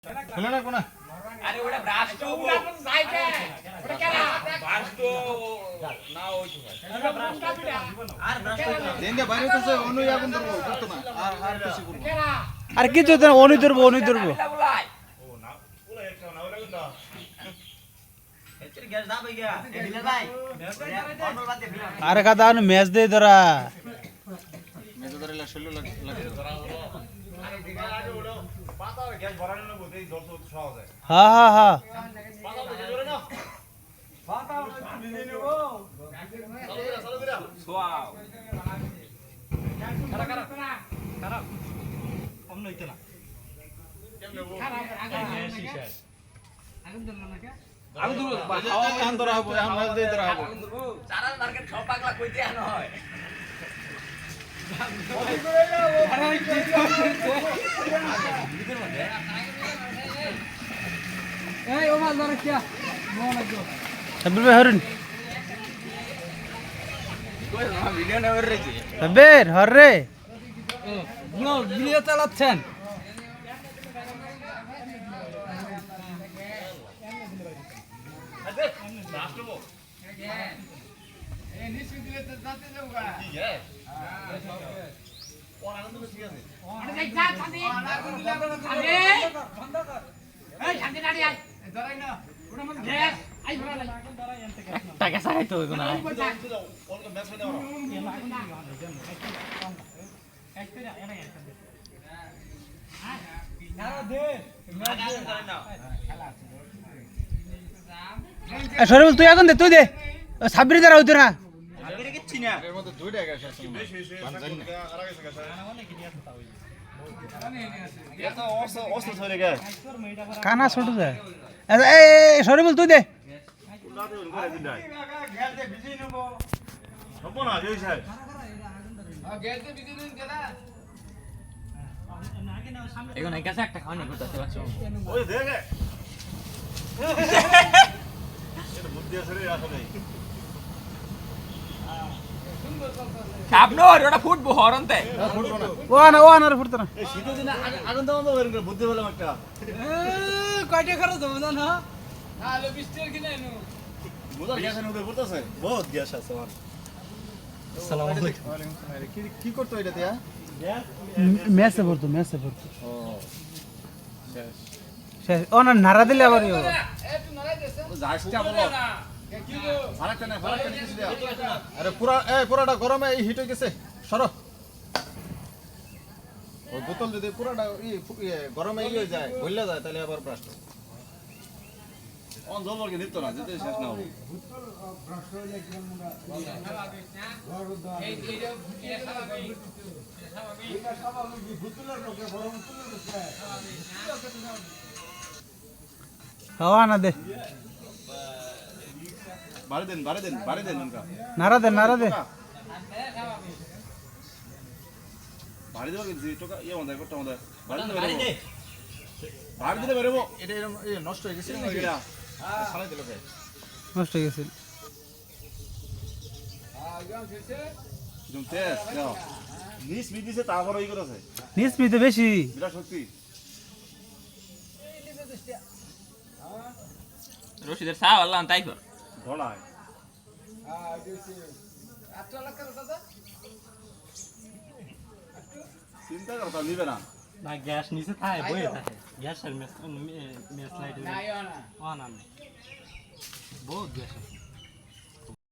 খেলে না কোনা আরে ওটা ব্রাশ তো ওটা কোন সাইকে ওটা কেনা ব্রাশ তো না ওই আর ব্রাশ তো দেনকে বাইরে তো অনু আগুন ধরবো করতে না আর কিছু করব আর কিছু তো অনু ধরবো ও না ওলা একটা না ওলা কিন্তু এর গ্যাস দাও ভাইয়া এ দিলে ভাই নরমাল বাদ দে আরে কাদা ম্যাচ দে ধরা মেজো ধরে লাগছিল লাগে আরে দিকে আগে ওলো পাতা গ্যাস ভরানো না বলতে দর্শ সহজ হয় হ্যাঁ হ্যাঁ হ্যাঁ পাতা দেখে ধরে না পাতা দিয়ে নেব চলো দিরা সোয়াও খারাপ কম নইতে না কেমনে বল আগুন ধরবো খাওয়া কান ধরা হবে এখন মেজ দিয়ে ধরা হবে চারা মার্কেট সব পাগলা কইতে আনো হয় এই ও মাল ধরে কি মন লাগো সাব্বির ভাই হরুন কই না ভিডিও না করে রেখে সাব্বির হর রে ব্লো ভিডিও চালাচ্ছেন আরে লাস্ট লো এই নিচে দিলে তো যাতে যাওগা কি है ওর আনন্দ বেশি আছে আরে যাই যা শান্তি শান্তি এই শান্তি নাড়ি আই ধরাই না ওটা মধ্যে গ্যাস আই ভরা লাই টাকা সাই তো কোনা ওর ম্যাচ হয়ে যাওয়া শরীফুল তুই আগুন দে তুই দে সাব্বির দ্বারা হইতো না আগে কিচ্ছু না এর মধ্যে দুইটা গ্যাস আছে বেশি বানজান না আর আগে গেছে এত অস্ত্র ধরে গে কানা ছোট যায় এই শরীফুল তুই দে উল্লাতে করে দিন ভাই গ্যাস দে ভিজি নেব হবো না জয় সাহেব এখন এই কাছে একটা খাওয়ানি করতে পারছো ওই দেখে এটা বুদ্ধি আছে রে আসলে আপনোর ওটা ফুটবো হরন্তে ফুটবো না ও না ফুটতো না এই শীতের দিনে আগুন দাও তো এরকম বুদ্ধি বললাম একটা কয়টা খরচ দেবো জানো আলো 20 টাকা কিনে এনো বুঝা গ্যাস এর মধ্যে পড়তেছে বহুত গ্যাস আছে আমার আসসালামু আলাইকুম ওয়ালাইকুম আসসালাম কি করতে এটাতে ম্যাচে পড়তো ও শেষ শেষ ও না নাড়া দিলে আবার ইয়ে হবে। যাইছটা বলো ফারাকটা না কিছু দেয়া আরে পুরাটা গরমে এই হিট হয়ে গেছে সরো ও বোতল যদি পুরাটা গরমে হয়ে যায় ভুললে যায় তাহলে আবার ব্রাস্ট অন জল বলকে নিত না যেতে শেষ না হবে খাওয়া না দে বাড়ি দেন উনকা নাড়া দে বাড়ি দেবো কিন্তু টাকা ইয়ে মনে করতে আমাদের বাড়ি দিলে বেরোবো এটা এরকম নষ্ট হয়ে গেছে নাকি ছাড়াই দিল কে নষ্ট হয়ে গেছে একদম তেজ দাও নিস মিদিছে তারপর ওই করেছে নিস মিতে বেশি বিরাট শক্তি রশিদের চা আল্লাহ তাই কর ধলায় চিন্তা করতা নিবে না না গ্যাস নিচে থাকে বইয়ে থাকে গ্যাসের মেস লাইট না বহুত গ্যাস